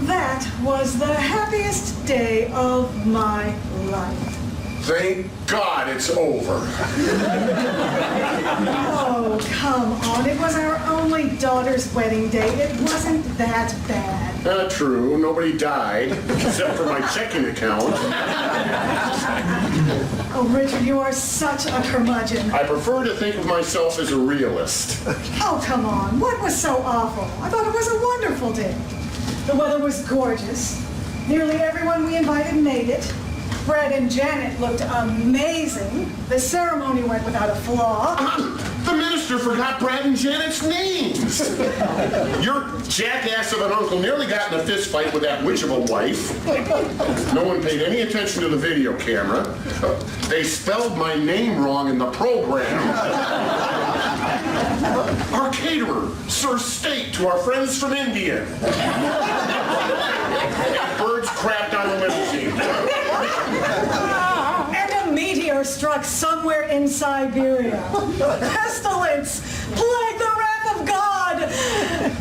That was the happiest day of my life. Thank God it's over. Oh, come on. It was our only daughter's wedding day. It wasn't that bad. Not true. Nobody died, except for my checking account. Oh, Richard, you are such a curmudgeon. I prefer to think of myself as a realist. Oh, come on. What was so awful? I thought it was a wonderful day. The weather was gorgeous. Nearly everyone we invited made it. Fred and Janet looked amazing. The ceremony went without a flaw. The minister forgot Brad and Janet's names. Your jackass of an uncle nearly got in a fist fight with that witch of a wife. No one paid any attention to the video camera. They spelled my name wrong in the program. Our caterer served steak to our friends from India. And birds crapped on the limousine. And a meteor struck somewhere in Siberia. Pestilence, plague, the wrath of God.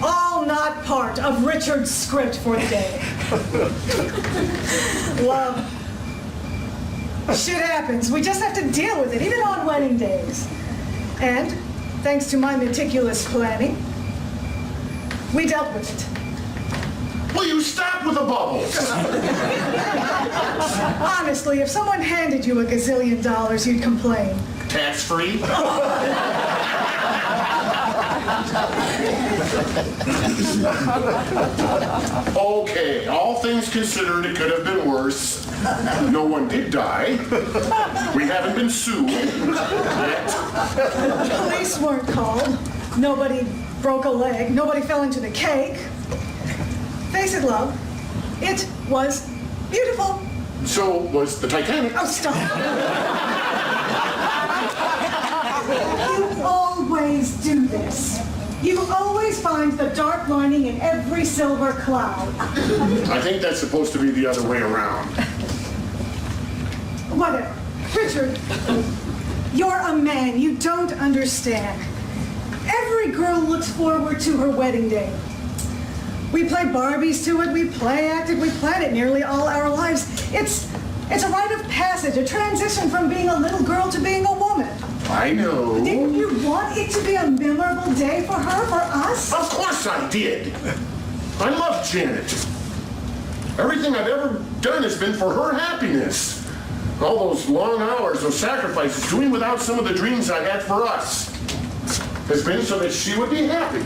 All not part of Richard's script for the day. Love. Shit happens. We just have to deal with it, even on wedding days. And, thanks to my meticulous planning, we dealt with it. Will you stop with the bubbles? Honestly, if someone handed you $1 gazillion, you'd complain. Tax-free? Okay, all things considered, it could have been worse. No one did die. We haven't been sued yet. Police weren't called. Nobody broke a leg. Nobody fell into the cake. Face it, love. It was beautiful. So was the Titanic. Oh, stop. You always do this. You always find the dark lining in every silver cloud. I think that's supposed to be the other way around. Whatever. Richard, you're a man. You don't understand. Every girl looks forward to her wedding day. We play Barbies to it, we play acted, we plan it nearly all our lives. It's a rite of passage, a transition from being a little girl to being a woman. I know. Didn't you want it to be a memorable day for her, for us? Of course I did. I love Janet. Everything I've ever done has been for her happiness. All those long hours of sacrifices, doing without some of the dreams I had for us, has been so that she would be happy.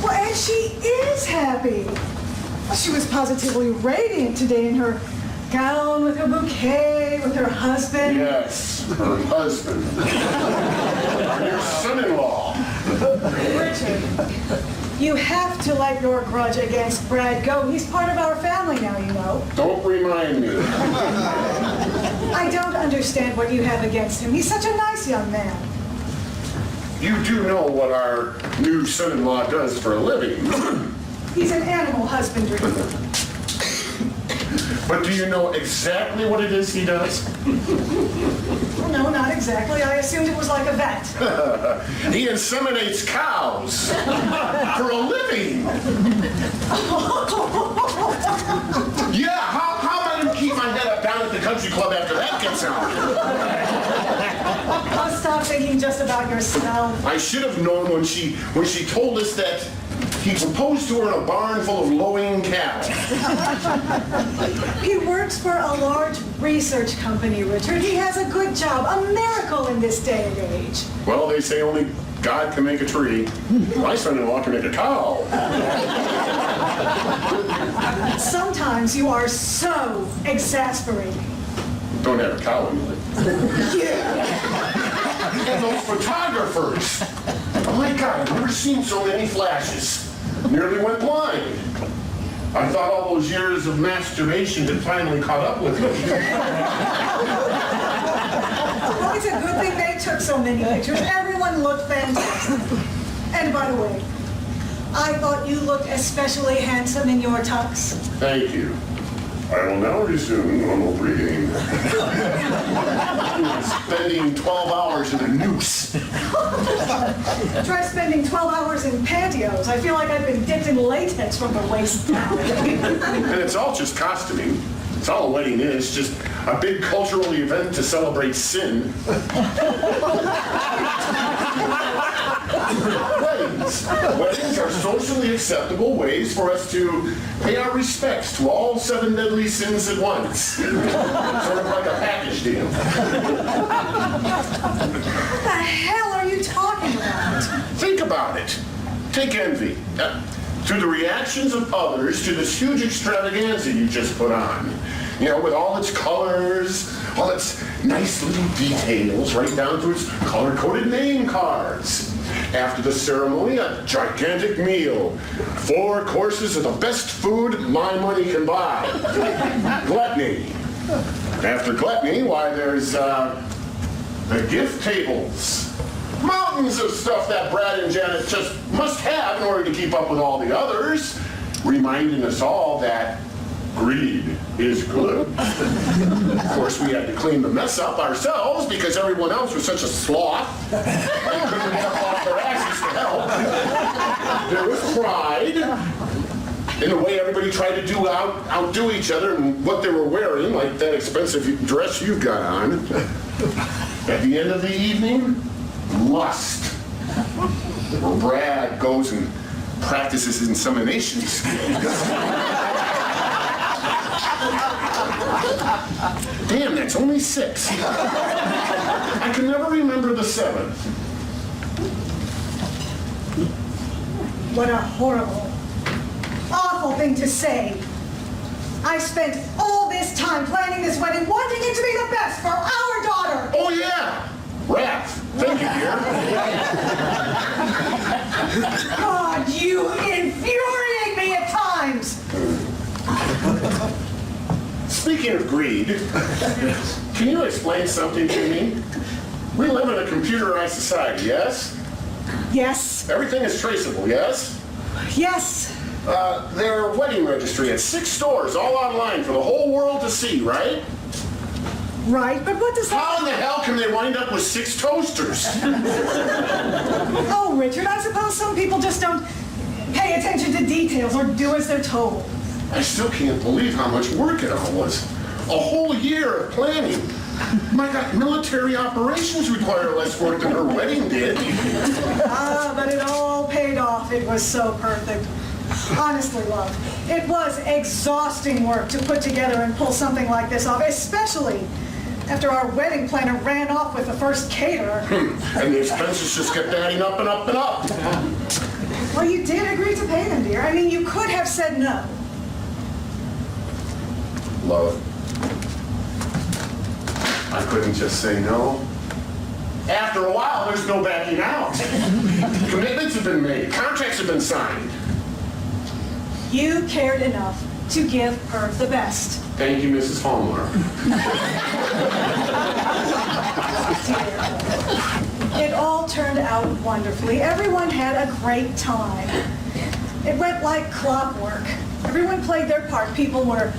Well, and she is happy. Well, she was positively radiant today in her gown with her bouquet, with her husband. Yes, her husband. Your son-in-law. Richard, you have to let your grudge against Brad go. He's part of our family now, you know. Don't remind me. I don't understand what you have against him. He's such a nice young man. You do know what our new son-in-law does for a living. He's an animal husbandry. But do you know exactly what it is he does? No, not exactly. I assumed it was like a vet. He inseminates cows for a living. Yeah, how am I going to keep my head up down at the country club after that gets out? Oh, stop thinking just about yourself. I should have known when she told us that he proposed to her in a barn full of lowing cattle. He works for a large research company, Richard. He has a good job, a miracle in this day and age. Well, they say only God can make a tree. My son-in-law can make a cow. Sometimes you are so exasperating. Don't have a cow anyway. Yeah. And those photographers. Oh my God, I've never seen so many flashes. Nearly went blind. I thought all those years of masturbation had finally caught up with me. Well, it's a good thing they took so many pictures. Everyone looked fantastic. And by the way, I thought you looked especially handsome in your tux. Thank you. I will now resume normal breathing. Spending 12 hours in a noose. Try spending 12 hours in pantyhose. I feel like I've been dipped in latex from the waist down. And it's all just costuming. It's all a wedding is, just a big cultural event to celebrate sin. Weddings are socially acceptable ways for us to pay our respects to all 7 deadly sins at once. Sort of like a package deal. What the hell are you talking about? Think about it. Take envy. To the reactions of others to this huge extravaganza you just put on. You know, with all its colors, all its nice little details, right down to its color-coded name cards. After the ceremony, a gigantic meal. 4 courses of the best food my money can buy. Gluttony. After gluttony, why, there's the gift tables. Mountains of stuff that Brad and Janet just must have in order to keep up with all the others, reminding us all that greed is good. Of course, we had to clean the mess up ourselves because everyone else was such a sloth. They couldn't get up off their asses to help. There was pride in the way everybody tried to outdo each other and what they were wearing, like that expensive dress you got on. At the end of the evening, lust. Where Brad goes and practices his insemination skills. Damn, that's only 6. I can never remember the 7th. What a horrible, awful thing to say. I spent all this time planning this wedding, wanting it to be the best for our daughter. Oh, yeah. Wrath. Thank you, dear. God, you infuriate me at times. Speaking of greed, can you explain something to me? We live in a computerized society, yes? Yes. Everything is traceable, yes? Yes. Their wedding registry at 6 stores, all online for the whole world to see, right? Right, but what does that... How in the hell can they wind up with 6 toasters? Oh, Richard, I suppose some people just don't pay attention to details or do as they're told. I still can't believe how much work it all was. A whole year of planning. My God, military operations require less work than her wedding did. But it all paid off. It was so perfect. Honestly, love, it was exhausting work to put together and pull something like this off, especially after our wedding planner ran off with the first caterer. And the expenses just kept adding up and up and up. Well, you did agree to pay them, dear. I mean, you could have said no. Love, I couldn't just say no. After a while, there's no backing out. Commitments have been made. Contracts have been signed. You cared enough to give her the best. Thank you, Mrs. Hallmark. It all turned out wonderfully. Everyone had a great time. It went like clockwork. Everyone played their part. People were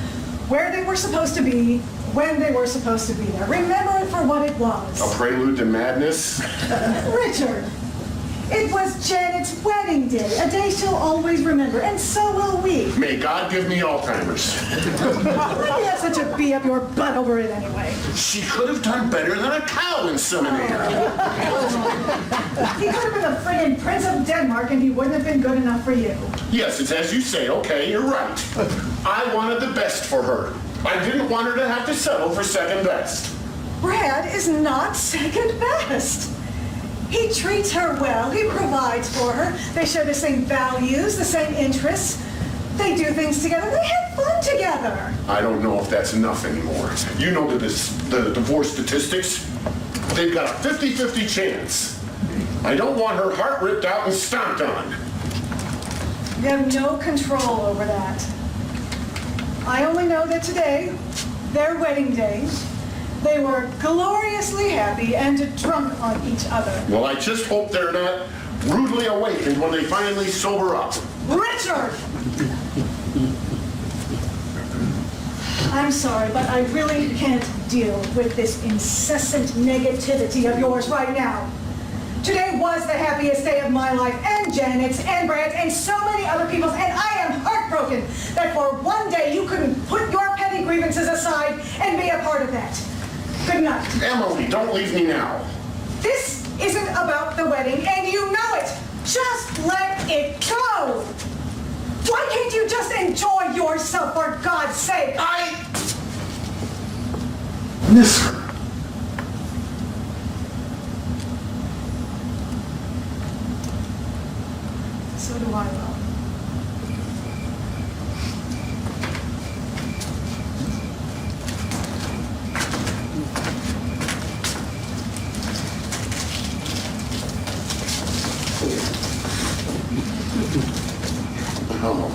where they were supposed to be, when they were supposed to be there. Remember it for what it was. A prelude to madness? Richard, it was Janet's wedding day, a day she'll always remember, and so will we. May God give me Alzheimer's. Why do you have such a bee up your butt over it anyway? She could have done better than a cow inseminator. He could have been a friggin' Prince of Denmark and he wouldn't have been good enough for you. Yes, it's as you say. Okay, you're right. I wanted the best for her. I didn't want her to have to settle for second best. Brad is not second best. He treats her well. He provides for her. They share the same values, the same interests. They do things together. They have fun together. I don't know if that's enough anymore. You know the divorce statistics? They've got a 50-50 chance. I don't want her heart ripped out and stomped on. You have no control over that. I only know that today, their wedding day, they were gloriously happy and drunk on each other. Well, I just hope they're not rudely awakened when they finally sober up. Richard! I'm sorry, but I really can't deal with this incessant negativity of yours right now. Today was the happiest day of my life, and Janet's, and Brad's, and so many other people's, and I am heartbroken that for one day you couldn't put your petty grievances aside and be a part of that. Good night. Emily, don't leave me now. This isn't about the wedding, and you know it. Just let it go. Why can't you just enjoy yourself, for God's sake? I miss her. So do I, Bob. Oh.